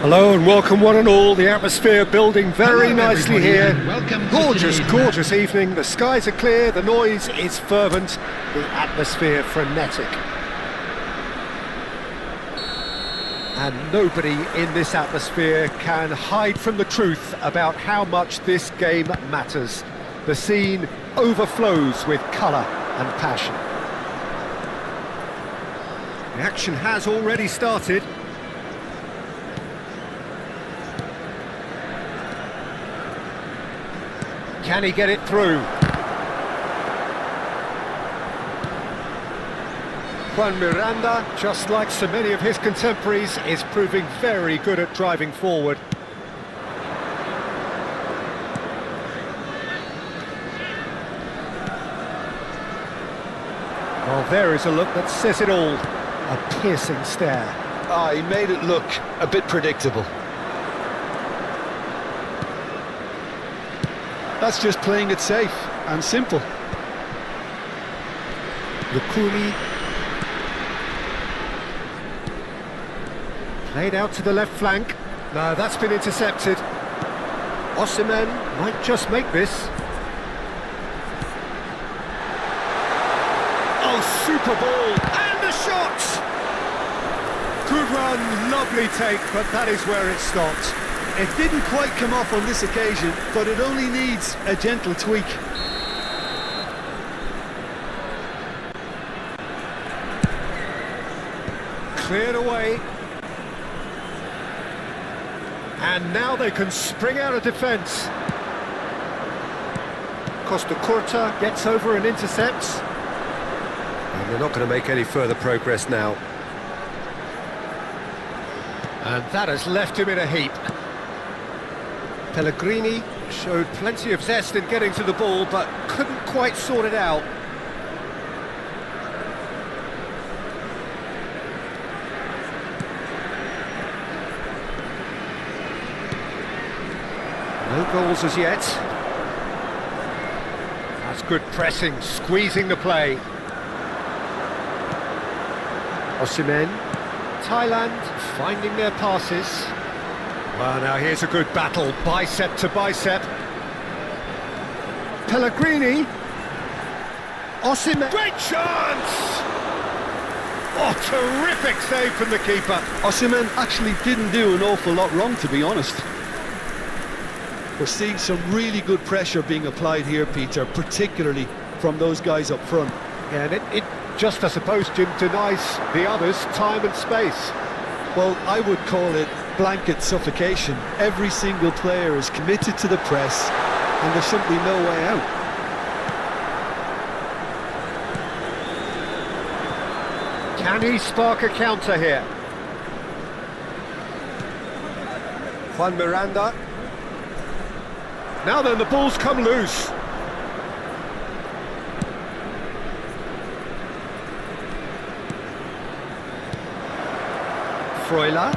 Hello and welcome one and all. The atmosphere building very Hello, nicely everybody, here. and welcome to Gorgeous, today's gorgeous evening. The skies are clear, the noise is fervent, the atmosphere frenetic. And nobody in this atmosphere can hide from the truth about how much this game matters. The scene overflows with colour and passion. The action has already started. Can he get it through? Juan Miranda, just like so many of his contemporaries, is proving very good at driving forward. Well, there is a look that says it all. A piercing stare. He made it look a bit predictable. That's just playing it safe and simple. Lukumi. Played out to the left flank. No, that's been intercepted. Osimhen might just make this. Oh, super ball! And the shot! Good run, lovely take, but that is where it stopped. It didn't quite come off on this occasion, but it only needs a gentle tweak. Cleared away. And now they can spring out of defence. Costa Curta gets over and intercepts. And they're not going to make any further progress now. And that has left him in a heap. Pellegrini showed plenty of zest in getting to the ball, but couldn't quite sort it out. No goals as yet. That's good pressing, squeezing the play. Osimhen, Thailand finding their passes. Well, now here's a good battle, bicep to bicep. Pellegrini. Osimhen. Great chance! Oh, terrific save from the keeper. Osimhen actually didn't do an awful lot wrong, to be honest. We're seeing some really good pressure being applied here, Peter, particularly from those guys up front. Yeah, and it just, I suppose, Jim, denies the others time and space. Well, I would call it blanket suffocation. Every single player is committed to the press, and there's simply no way out. Can he spark a counter here? Juan Miranda. Now then, the ball's come loose. Freuler.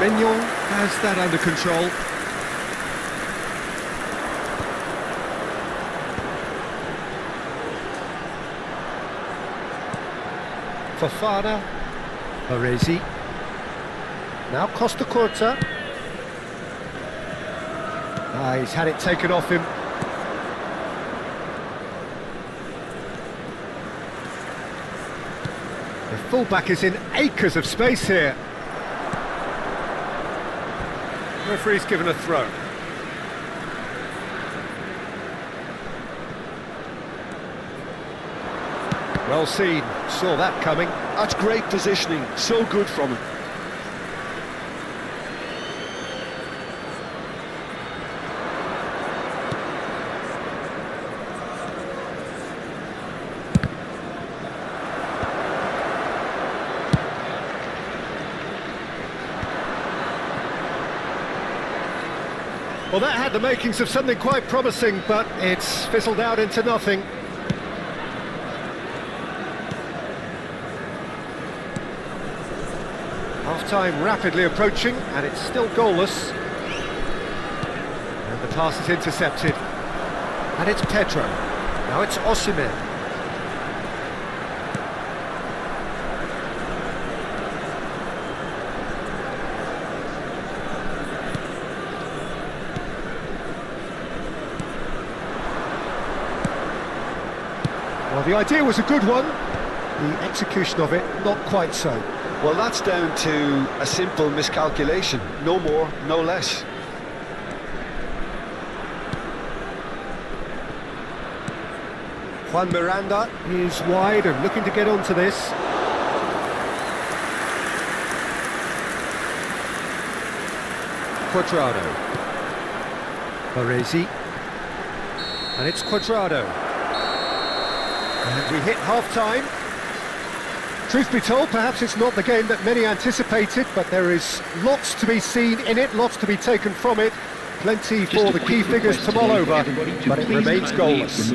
Mignon has that under control. Fofana. Baresi. Now Costa Curta. He's had it taken off him. The fullback is in acres of space here. Referee's given a throw. Well seen, saw that coming. That's great positioning, so good from him. Well, that had the makings of something quite promising, but it's fizzled out into nothing. Half-time rapidly approaching, and it's still goalless. And the pass is intercepted. And it's Pedro. Now it's Osimhen. Well, the idea was a good one, the execution of it not quite so. Well, that's down to a simple miscalculation, no more, no less. Juan Miranda is wide and looking to get onto this. Quadrado. Baresi. And it's Quadrado. And we hit half-time. Truth be told, perhaps it's not the game that many anticipated, but there is lots to be seen in it, lots to be taken from it. Plenty for the key figures to mull over, but it remains goalless.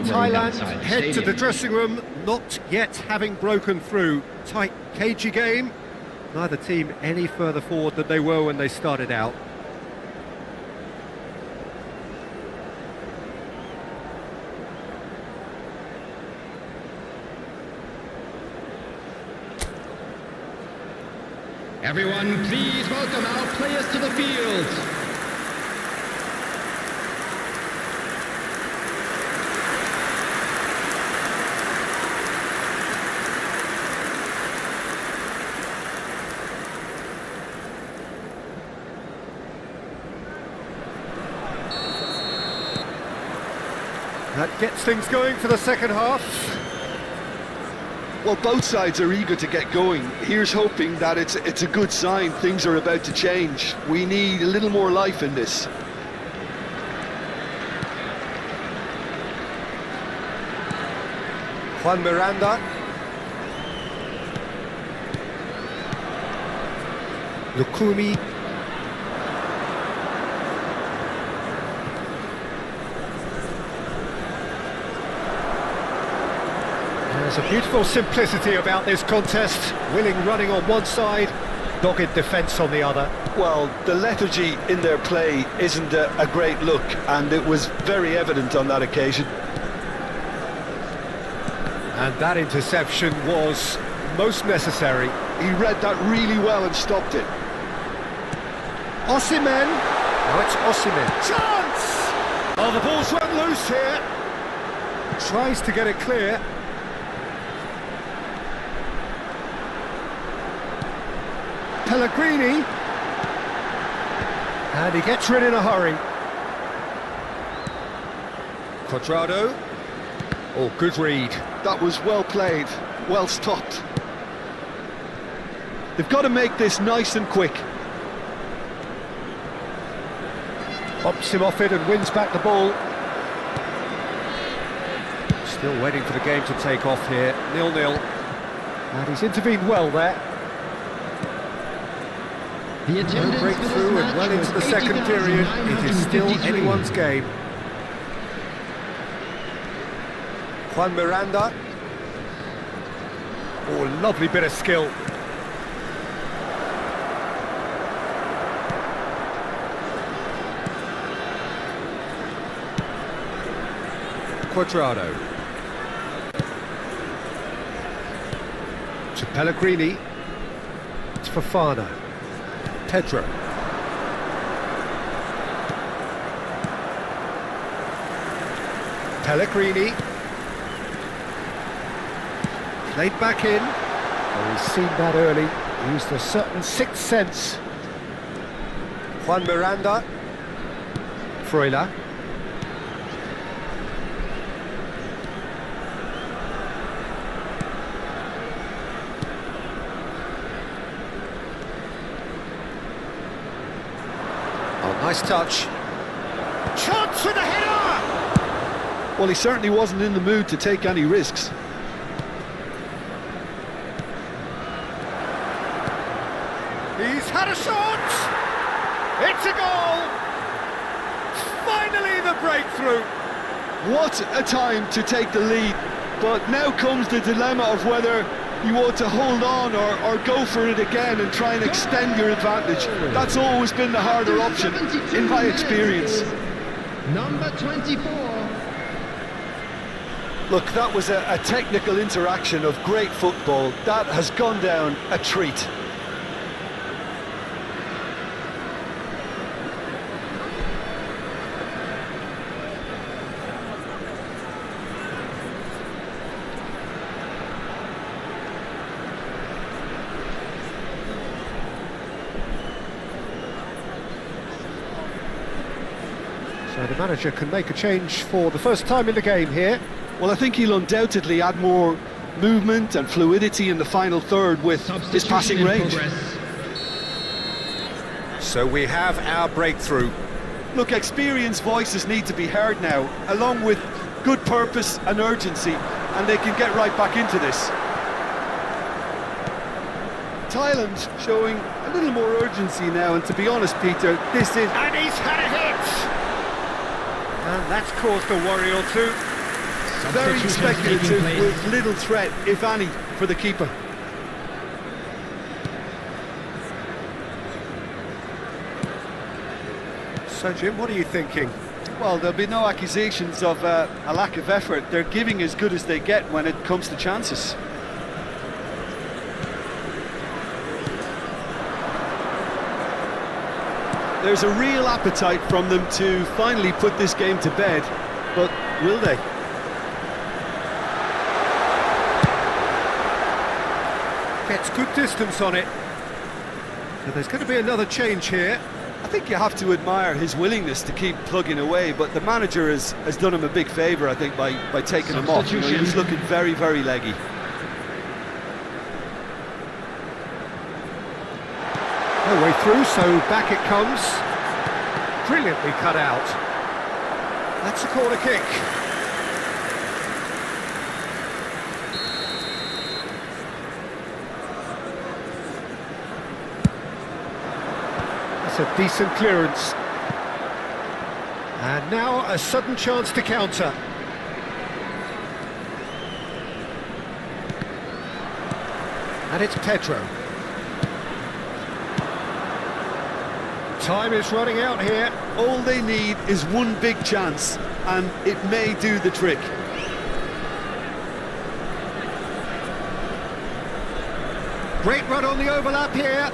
Thailand head to the dressing room, not yet having broken through. Tight, cagey game. Neither team any further forward than they were when they started out. Everyone, please welcome our players to the field. That gets things going for the second half. Well, both sides are eager to get going. Here's hoping that it's a good sign. Things are about to change. We need a little more life in this. Juan Miranda. Lukumi. There's a beautiful simplicity about this contest. Willing running on one side, dogged defence on the other. Well, the lethargy in their play isn't a great look, and it was very evident on that occasion. And that interception was most necessary. He read that really well and stopped it. Osimhen. Now it's Osimhen. Chance! Oh, the ball's run loose here. Tries to get it clear. Pellegrini. And he gets rid in a hurry. Quadrado. Oh, good read. That was well played, well stopped. They've got to make this nice and quick. Pops him off it and wins back the ball. Still waiting for the game to take off here. 0-0. And he's intervened well there. The No breakthrough and well into the second period. It is still anyone's game. Juan Miranda. Oh, lovely bit of skill. Quadrado. To Pellegrini. It's Fofana. Pedro. Pellegrini. Played back in. Oh, he's seen that early. Used a certain sixth sense. Juan Miranda. Freuler. Nice touch. Chance with the header! Well, he certainly wasn't in the mood to take any risks. He's had a shot! It's a goal! Finally the breakthrough! What a time to take the lead. But now comes the dilemma of whether you ought to hold on or go for it again and try and extend your advantage. That's always been the harder option, in my experience. Number 24. Look, that was a technical interaction of great football. That has gone down a treat. So the manager can make a change for the first time in the game here. Well, I think he'll undoubtedly add more movement and fluidity in the final third with his passing range. So we have our breakthrough. Look, experienced voices need to be heard now, along with good purpose and urgency, and they can get right back into this. Thailand showing a little more urgency now, and to be honest, Peter, this is... And he's had a hit! And that's caused a worry or two. Very speculative, with little threat, if any, for the keeper. So, Jim, what are you thinking? Well, there'll be no accusations of a lack of effort. They're giving as good as they get when it comes to chances. There's a real appetite from them to finally put this game to bed, but will they? Gets good distance on it. So there's going to be another change here. I think you have to admire his willingness to keep plugging away, but the manager has done him a big favour, I think, by taking him off. You know, he was looking very, very leggy. No way through, so back it comes. Brilliantly cut out. That's a corner kick. That's a decent clearance. And now a sudden chance to counter. And it's Pedro. Time is running out here. All they need is one big chance, and it may do the trick. Great run on the overlap here.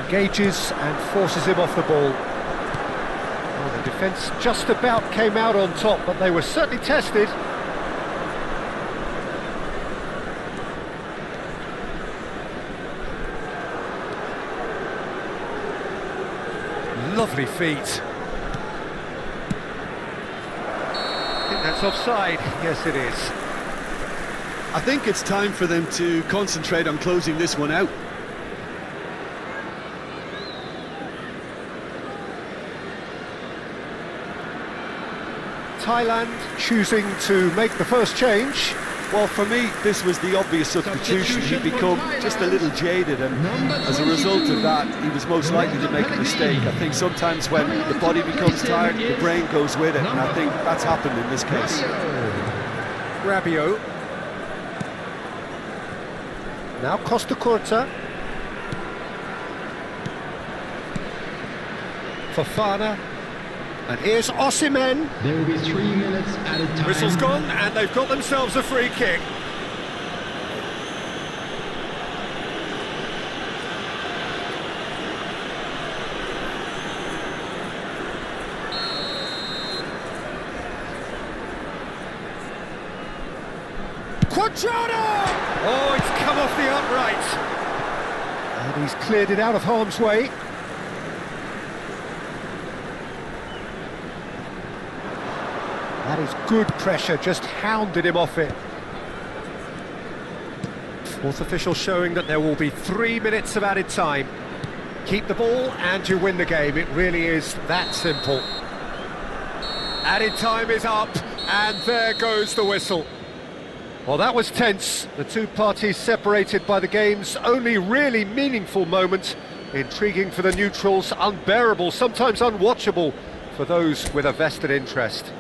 Engages and forces him off the ball. Well, the defence just about came out on top, but they were certainly tested. Lovely feet. I think that's offside. Yes, it is. I think it's time for them to concentrate on closing this one out. Thailand choosing to make the first change. Well, for me, this was the obvious substitution. He'd become just a little jaded, and as a result of that, he was most likely to make a mistake. I think sometimes when the body becomes tired, the brain goes with it, and I think that's happened in this case. Rabiot. Now Costa Curta. Fofana. And here's Osimhen. There will be 3 minutes added time. Whistle's gone, and they've got themselves a free kick. Quadrado! Oh, it's come off the upright. And he's cleared it out of harm's way. That is good pressure, just hounded him off it. Fourth official showing that there will be 3 minutes of added time. Keep the ball and you win the game. It really is that simple. Added time is up, and there goes the whistle. Well, that was tense. The two parties separated by the game's only really meaningful moment. Intriguing for the neutrals, unbearable, sometimes unwatchable for those with a vested interest.